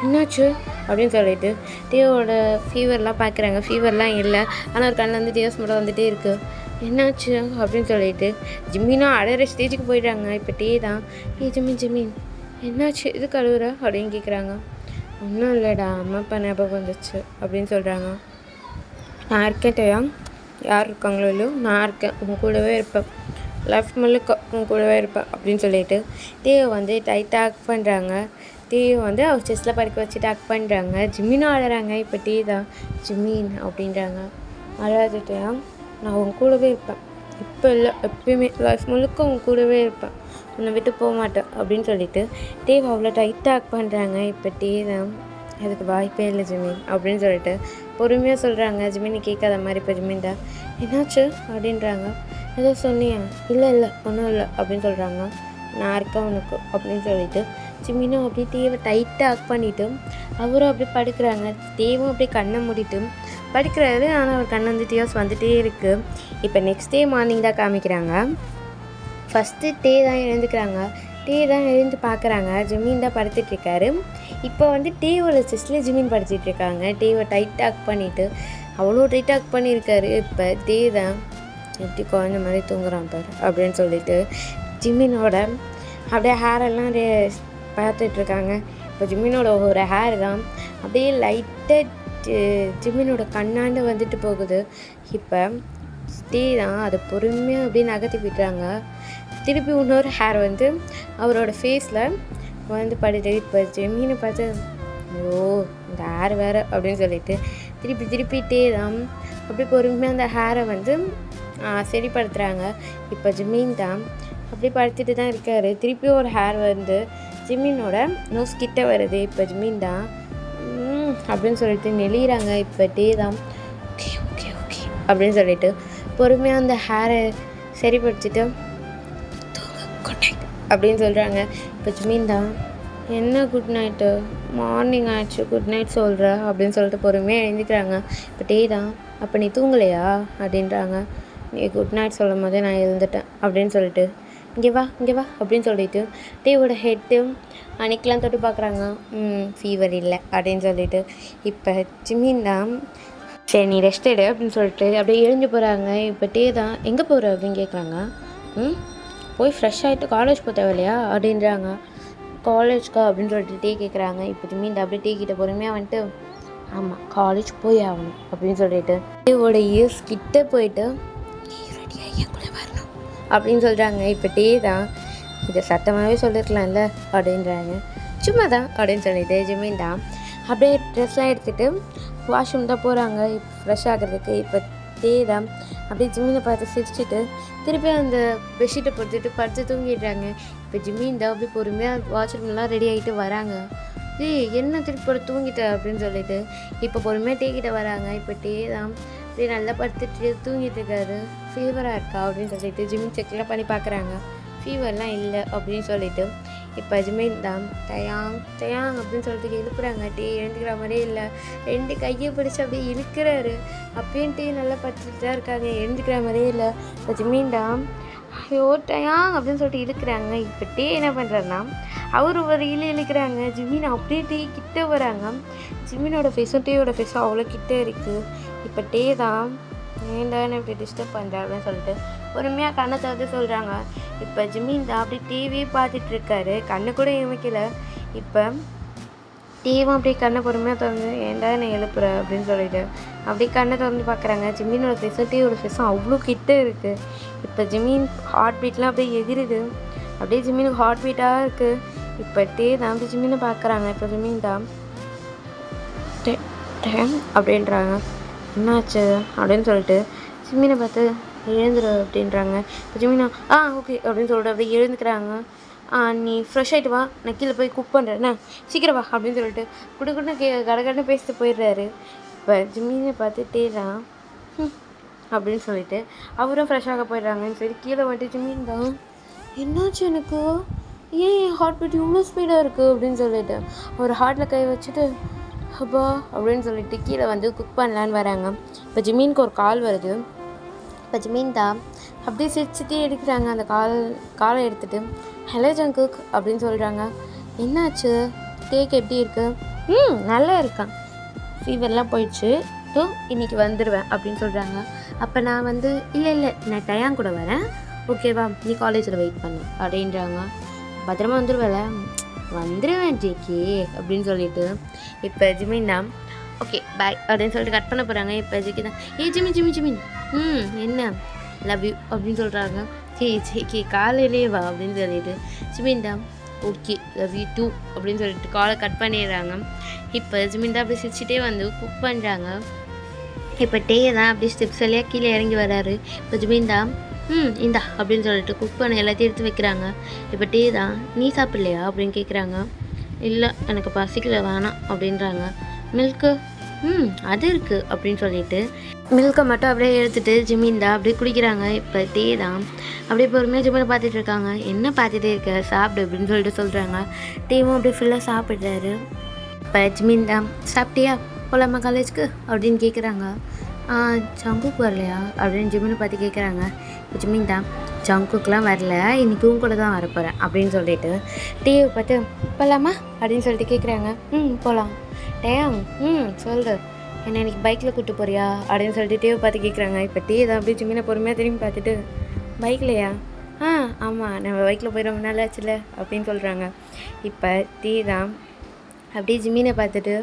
என்னாச்சு அப்படின்னு சொல்லிட்டு டேவோட ஃபீவர்லாம் பார்க்குறாங்க. ஃபீவர்லாம் இல்லை, ஆனால் ஒரு கண்ணில் வந்து டீயர்ஸ் மட்டும் வந்துகிட்டே இருக்குது. என்னாச்சு அப்படின்னு சொல்லிட்டு ஜிம்மினா அழகிற ஸ்டேஜுக்கு போயிடுறாங்க. இப்போ டே தான் ஜிமீன் என்னாச்சு இது கழுவுற அப்படின்னு கேட்குறாங்க. ஒன்றும் இல்லைடா, அம்மா அப்பா ஞாபகம் வந்துச்சு அப்படின்னு சொல்கிறாங்க. நான் இருக்கேன் டயாங், யார் இருக்காங்களோ இல்லையோ நான் இருக்கேன், உன் கூடவே இருப்பேன், லைஃப் முழுக்க உன் கூடவே இருப்பேன் அப்படின்னு சொல்லிட்டு டேவை வந்து டைட்டாக ஹக் பண்ணுறாங்க. டேவை வந்து அவர் செஸ்ஸில் படுக்க வச்சுட்டு ஹக் பண்ணுறாங்க. ஜிம்மினும் அழறாங்க. இப்போ டே தான் ஜிமீன் அப்படின்றாங்க. அழாது டயாங், நான் உன் கூடவே இருப்பேன், இப்போ இல்லை எப்பயுமே லைஃப் முழுக்க உன் கூடவே இருப்பேன், உன்னை விட்டு போக மாட்டேன் அப்படின்னு சொல்லிட்டு டேவை அவ்வளோ டைட்டாக ஹக் பண்ணுறாங்க. இப்போ டே தான் அதுக்கு வாய்ப்பே இல்லை ஜிமீன் அப்படின்னு சொல்லிட்டு பொறுமையாக சொல்கிறாங்க. ஜிமீன் கேட்காத மாதிரி இப்போ ஜிமீன் தான் என்னாச்சு அப்படின்றாங்க. ஏதோ சொன்னியா? இல்லை ஒன்றும் இல்லை அப்படின்னு சொல்கிறாங்க. நான் இருக்கேன் உனக்கு அப்படின்னு சொல்லிட்டு ஜிமீனும் அப்படியே டேவை டைட்டாக ஹக் பண்ணிவிட்டு அவரும் அப்படியே படுக்கிறாங்க. டேவும் அப்படியே கண்ணை மூடிட்டு படுக்கிறாரு. ஆனால் அவர் கண்ணை வந்து டீயர்ஸ் வந்துகிட்டே இருக்குது. இப்போ நெக்ஸ்ட் டே மார்னிங் தான் காமிக்கிறாங்க. ஃபஸ்ட்டு டே தான் எழுந்துக்கிறாங்க. டே தான் எழுந்து பார்க்குறாங்க. ஜிமீன் தான் படுத்துட்ருக்காரு. இப்போ வந்து டேவோட செஸ்டில் ஜிமீன் படுத்துட்ருக்காங்க. டேவை டைட்டாக ஹக் பண்ணிவிட்டு அவ்வளோ டைட்டாக ஹக் பண்ணியிருக்காரு. இப்போ டே தான் எப்படி குழந்த மாதிரி தூங்குறான் பாரு அப்படின்னு சொல்லிட்டு ஜிமீனோட அப்படியே ஹேரெல்லாம் பார்த்துட்ருக்காங்க. இப்போ ஜிமீனோட ஒரு ஹேர் தான் அப்படியே லைட்டாக ஜிமீனோட கண்ணாண்டு வந்துட்டு போகுது. இப்போ டே தான் அதை பொறுமையாக அப்படியே நகர்த்தி விட்டுறாங்க. திருப்பி இன்னொரு ஹேர் வந்து அவரோட ஃபேஸில் வந்து படுது. இப்போ ஜிமீனை பார்த்து ஐயோ இந்த ஹேர் வேறு அப்படின்னு சொல்லிட்டு திருப்பி டே தான் அப்படியே பொறுமையாக அந்த ஹேரை வந்து சரிப்படுத்துகிறாங்க. இப்போ ஜிமீன் தான் அப்படியே படுத்துட்டு தான் இருக்கார். திருப்பி ஒரு ஹேர் வந்து ஜிமீனோட நோஸ் கிட்ட வருது. இப்போ ஜிமீன் தான் அப்படின்னு சொல்லிட்டு நெளிகிறாங்க. இப்போ டே தான் ஓகே அப்படின்னு சொல்லிட்டு பொறுமையாக அந்த ஹேரை சரிப்படுத்திட்டு குட் நைட் அப்படின்னு சொல்கிறாங்க. இப்போ ஜிமீன் தான் என்ன குட் நைட்டு, மார்னிங் ஆயிடுச்சு குட் நைட் சொல்கிற அப்படின்னு சொல்லிட்டு பொறுமையாக எழுந்திக்கிறாங்க. இப்போ டே தான் அப்போ நீ தூங்கலையா அப்படின்றாங்க. நீ குட் நைட் சொல்லும் போதே நான் எழுந்துட்டேன் அப்படின்னு சொல்லிட்டு இங்கே வா அப்படின்னு சொல்லிட்டு டேவோட ஹெட்டு அன்னைக்கெலாம் தொட்டு பார்க்குறாங்க. ஃபீவர் இல்லை அப்படின்னு சொல்லிட்டு இப்போ ஜிமீன் தான் சரி நீ ரெஸ்ட் எடு அப்படின்னு சொல்லிட்டு அப்படியே எழுந்து போகிறாங்க. இப்போ டே தான் எங்கே போகிற அப்படின்னு கேட்குறாங்க. போய் ஃப்ரெஷ் ஆகிட்டு காலேஜ் போக தேவையில்லையா அப்படின்றாங்க. காலேஜ்க்கா அப்படின்னு சொல்லிட்டு டே கேட்குறாங்க. இப்போ ஜிமீன் அப்படியே டே கிட்ட பொறுமையாக வந்துட்டு ஆமாம் காலேஜ் போய் ஆகணும் அப்படின்னு சொல்லிட்டு டேவோட இயர்ஸ் கிட்ட போயிட்டு அப்படின்னு சொல்கிறாங்க. இப்போ டே தான் இதை சத்தமாகவே சொல்லிருக்கலாம்ல அப்படின்றாங்க. சும்மா தான் அப்படின்னு சொல்லிட்டு ஜிமீன் தான் அப்படியே ட்ரெஸ்லாம் எடுத்துகிட்டு வாஷ்ரூம் தான் போகிறாங்க ஃப்ரெஷ் ஆகிறதுக்கு. இப்போ டே தான் அப்படியே ஜிமீனை பார்த்து சிரிச்சுட்டு திருப்பி அந்த பெட்ஷீட்டை போட்டுட்டு படுத்து தூங்கிடுறாங்க. இப்போ ஜிமீன் தான் அப்படியே பொறுமையாக வாஷ்ரூம்லாம் ரெடி ஆகிட்டு வராங்க. என்ன திருப்பி போட தூங்கிட்ட அப்படின்னு சொல்லிட்டு இப்போ பொறுமையாக டே கிட்ட வராங்க. இப்போ டே தான் அப்படியே நல்லா படுத்துட்டு தூங்கிட்டு இருக்காரு. ஃபீவராக இருக்கா அப்படின்னு சொல்லிட்டு ஜிமீன் செக்லாம் பண்ணி பார்க்குறாங்க. ஃபீவர்லாம் இல்லை அப்படின்னு சொல்லிட்டு இப்போ ஜிமீன் தான் டயாங் அப்படின்னு சொல்லிட்டு எழுப்புறாங்க. டே எழுந்துக்கிற மாதிரியே இல்லை. 2 கையை பிடிச்சி அப்படியே இழுக்கிறாரு. அப்பயும் டே நல்லா படுத்துட்டு தான் இருக்காங்க. எழுந்துக்கிற மாதிரியே இல்லை. இப்போ ஜிமீன் தான் ஐயோ டயாங் அப்படின்னு சொல்லிட்டு இழுக்கிறாங்க. இப்போ டே என்ன பண்ணுறாருன்னா அவர் ஒரு இழுக்கிறாங்க. ஜிமீன் அப்படியே டே கிட்ட வராங்க. ஜிமீனோட ஃபேஸும் டேயோட ஃபேஸும் அவ்வளோ கிட்டே இருக்குது. இப்போ டே தான் ஏன்டான்னு இப்படி டிஸ்டர்ப் பண்ணுறாருன்னு சொல்லிட்டு பொறுமையாக கண்ணை திறந்து சொல்கிறாங்க. இப்போ ஜிமீன் தான் அப்படி டிவியே பார்த்துட்ருக்காரு. கண்ணை கூட இமைக்கலை. இப்போ டேவும் அப்படியே கண்ணை பொறுமையாக திறந்து ஏன்டா என்னை எழுப்புற அப்படின்னு சொல்லிட்டு அப்படியே கண்ணை திறந்து பார்க்குறாங்க. ஜிமீனோட ஃபேஸும் டேயோட ஃபேஸும் அவ்வளோ கிட்ட இருக்குது. இப்போ ஜிமீன் ஹார்ட் பீட்லாம் அப்படியே எகிருது. அப்படியே ஜிமினுக்கு ஹார்ட் பீட்டாக இருக்குது. இப்போ டே தான் அப்படி ஜிமினை பார்க்குறாங்க. இப்போ ஜிமின் தான் டேம் அப்படின்றாங்க. என்னாச்சு அப்படின்னு சொல்லிட்டு ஜிமினை பார்த்து எழுந்துரு அப்படின்றாங்க. இப்போ ஜிமினா ஓகே அப்படின்னு சொல்லிட்டு அப்படியே எழுந்துக்கிறாங்க. நீ ஃப்ரெஷ் ஆகிட்டு வா, நான் கீழே போய் குக் பண்ணுறேண்ணா, சீக்கிரம் வா அப்படின்னு சொல்லிட்டு குடுக்குன்னு கடகடன்னு பேசிட்டு போயிடுறாரு. இப்போ ஜிமினை பார்த்து டேலாம் அப்படின்னு சொல்லிட்டு அவரும் ஃப்ரெஷ்ஷாக போயிடுறாங்கன்னு சொல்லி கீழே வந்துட்டு ஜிமின் தான் என்னாச்சு எனக்கு, ஏன் என் ஹார்ட் பீட் இவ்வளோ ஸ்பீடாக இருக்குது அப்படின்னு சொல்லிட்டு ஒரு ஹார்ட்டில் கை வச்சுட்டு அப்பா அப்படின்னு சொல்லிட்டு கீழே வந்து குக் பண்ணலான்னு வராங்க. இப்போ ஜிமினுக்கு ஒரு கால் வருது. இப்போ ஜிமின் தான் அப்படியே சிரிச்சுட்டே எடுக்கிறாங்க. அந்த காலை எடுத்துகிட்டு ஹலோ ஜங்குக் அப்படின்னு சொல்கிறாங்க. என்னாச்சு, டேக் எப்படி இருக்குது? நல்லா இருக்கான், ஃபீவர்லாம் போயிடுச்சு, இன்றைக்கி வந்துடுவேன் அப்படின்னு சொல்கிறாங்க. அப்போ நான் வந்து இல்லை நான் டயான் கூட வரேன், ஓகேவா, நீ காலேஜில் வெயிட் பண்ணு அப்படின்றாங்க. பத்திரமா வந்துடுவேல? வந்துடுவேன் ஜேகே அப்படின்னு சொல்லிட்டு இப்போ ஜிமின் தான் ஓகே பாய் அப்படின்னு சொல்லிட்டு கட் பண்ண போகிறாங்க. இப்போ ஜேகே தான் ஜிமின் என்ன லவ் யூ அப்படின்னு சொல்கிறாங்க. ஜேகே காலையிலே வா அப்படின்னு சொல்லிட்டு ஜிமின் தான் ஓகே லவ் யூ டூ அப்படின்னு சொல்லிட்டு காலை கட் பண்ணிடுறாங்க. இப்போ ஜிமின் தான் அப்படி சிரிச்சிட்டே வந்து குக் பண்ணுறாங்க. இப்போ டே தான் அப்படி ஸ்டெப்ஸ் எல்லாம் கீழே இறங்கி வராரு. இப்போ ஜிமின் தான் இந்தா அப்படின்னு சொல்லிட்டு குக் பண்ண எல்லாத்தையும் எடுத்து வைக்கிறாங்க. இப்போ டே தான் நீ சாப்பிட்லையா அப்படின்னு கேட்குறாங்க. இல்லை எனக்கு பசிக்கல வேணாம் அப்படின்றாங்க. மில்க்கு அது இருக்குது அப்படின்னு சொல்லிட்டு மில்கை மட்டும் அப்படியே எடுத்துகிட்டு ஜிமின் தான் அப்படியே குடிக்கிறாங்க. இப்போ டே தான் அப்படியே பொறுமையாக ஜிமினை பார்த்துட்டு இருக்காங்க. என்ன பார்த்துட்டே இருக்க, சாப்பிடு அப்படின்னு சொல்லிட்டு சொல்கிறாங்க. டேவும் அப்படியே ஃபுல்லாக சாப்பிட்றாரு. இப்போ ஜிமின் தான் சாப்பிட்டியா, போகலாமா காலேஜுக்கு அப்படின்னு கேட்குறாங்க. ஜங்குக்கு வரலையா அப்படின்னு ஜிமினை பார்த்து கேட்குறாங்க. இப்போ ஜிமின் தான் ஜங்குக்கெலாம் வரல, இன்றைக்கும் கூட தான் வரப்போகிறேன் அப்படின்னு சொல்லிட்டு டேவை பார்த்து போகலாமா அப்படின்னு சொல்லிட்டு கேட்குறாங்க. போகலாம். டேம் சொல்லு, என்ன இன்னைக்கு பைக்கில் கூப்பிட்டு போறியா அப்படின்னு சொல்லிட்டு டேவை பார்த்து கேட்குறாங்க. இப்போ டே தான் அப்படியே ஜிமினை பொறுமையாக திரும்பி பார்த்துட்டு பைக்லையா, ஆமாம் நம்ம பைக்கில் போய் ரொம்ப நாள் ஆச்சுல அப்படின்னு சொல்கிறாங்க. இப்போ டே தான் அப்படியே ஜிமினை பார்த்துட்டு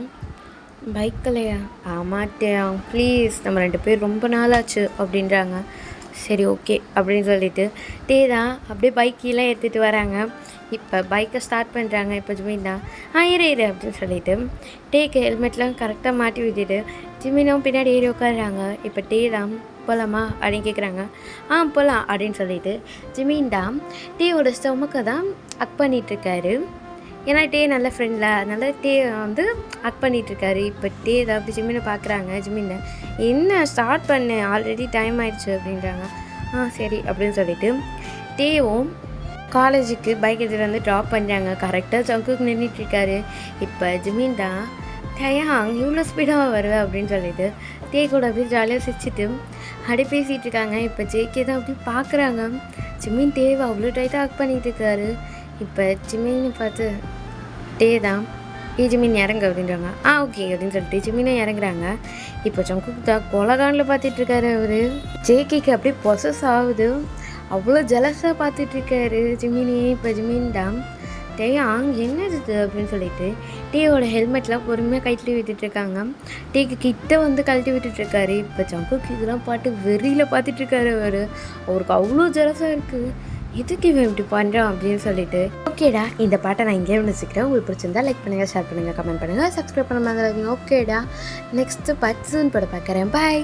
பைக்கிலையா, ஆமாட்டியா ப்ளீஸ், நம்ம 2 பேர் ரொம்ப நாளாச்சு அப்படின்றாங்க. சரி ஓகே அப்படின்னு சொல்லிட்டு டே தான் அப்படியே பைக்கெல்லாம் எடுத்துகிட்டு வராங்க. இப்போ பைக்கை ஸ்டார்ட் பண்ணுறாங்க. இப்போ ஜிமின் தான் இரு அப்படின்னு சொல்லிட்டு டேக்கு ஹெல்மெட்லாம் கரெக்டாக மாட்டி விட்டுட்டு ஜிமினும் பின்னாடி ஏறி உட்காடுறாங்க. இப்போ டே தான் போகலாமா அப்படின்னு கேட்குறாங்க. போகலாம் அப்படின்னு சொல்லிட்டு ஜிமின் தான் டேயோட ஸ்டொமக்கை தான் அக் பண்ணிகிட்ருக்காரு. ஏன்னா டே நல்ல ஃப்ரெண்டில் அதனால டே வந்து அக் பண்ணிகிட்ருக்காரு. இப்போ டே அப்படி ஜிமினை பார்க்குறாங்க. ஜிமின் என்ன ஸ்டார்ட் பண்ணேன், ஆல்ரெடி டைம் ஆயிடுச்சு அப்படின்றாங்க. சரி அப்படின்னு சொல்லிட்டு டேவும் காலேஜுக்கு பைக் எடுத்துகிட்டு வந்து ட்ராப் பண்ணுறாங்க. கரெக்டாக ஜங்குக்கு நின்றுட்டுருக்காரு. இப்போ ஜிமின் தான் டயாங் இவ்வளோ ஸ்பீடாக வருவேன் அப்படின்னு சொல்லிட்டு டே கூட அப்படியே ஜாலியாக சிரிச்சிட்டு அப்படியே பேசிகிட்டு இருக்காங்க. இப்போ ஜேகே தான் அப்படி பார்க்குறாங்க. ஜிமின் டேவை அவ்வளோ டைட்டாக அக் பண்ணிகிட்டு இருக்காரு. இப்போ ஜிமின்னு பார்த்து டே தான் ஜிமின் இறங்க அப்படின்றாங்க. ஓகே அப்படின்னு சொல்லிட்டு ஜிமினை இறங்குறாங்க. இப்போ ஜங்குக்கு தான் கொலகானில் பார்த்துட்ருக்காரு. அவர் ஜேகேக்கு அப்படியே பொசஸ் ஆகுது, அவ்வளோ ஜலஸாக பார்த்துட்ருக்காரு ஜிமினே. இப்போ ஜிமின் தான் டேயாங் என்னது அப்படின்னு சொல்லிட்டு டேயோட ஹெல்மெட்லாம் பொறுமையாக கழட்டி விட்டுட்ருக்காங்க. டேக்கு கிட்ட வந்து கழட்டி விட்டுட்ருக்காரு. இப்போ ஜங்குக்கு இதெல்லாம் பாட்டு வெறியில் பார்த்துட்ருக்காரு. அவருக்கு அவ்வளோ ஜலஸாக இருக்குது, எதுக்கு இவன் இப்படி பண்ணுறான் அப்படின்னு சொல்லிட்டு. ஓகேடா, இந்த பாட்டை நான் இங்கே வச்சுக்கிறேன். உங்களுக்கு பிடிச்சிருந்தா லைக் பண்ணுங்கள், ஷேர் பண்ணுங்கள், கமெண்ட் பண்ணுங்கள், சப்ஸ்கிரைப் பண்ண மாதிரி. ஓகேடா, நெக்ஸ்ட்டு 10 படம் பார்க்குறேன். பாய்.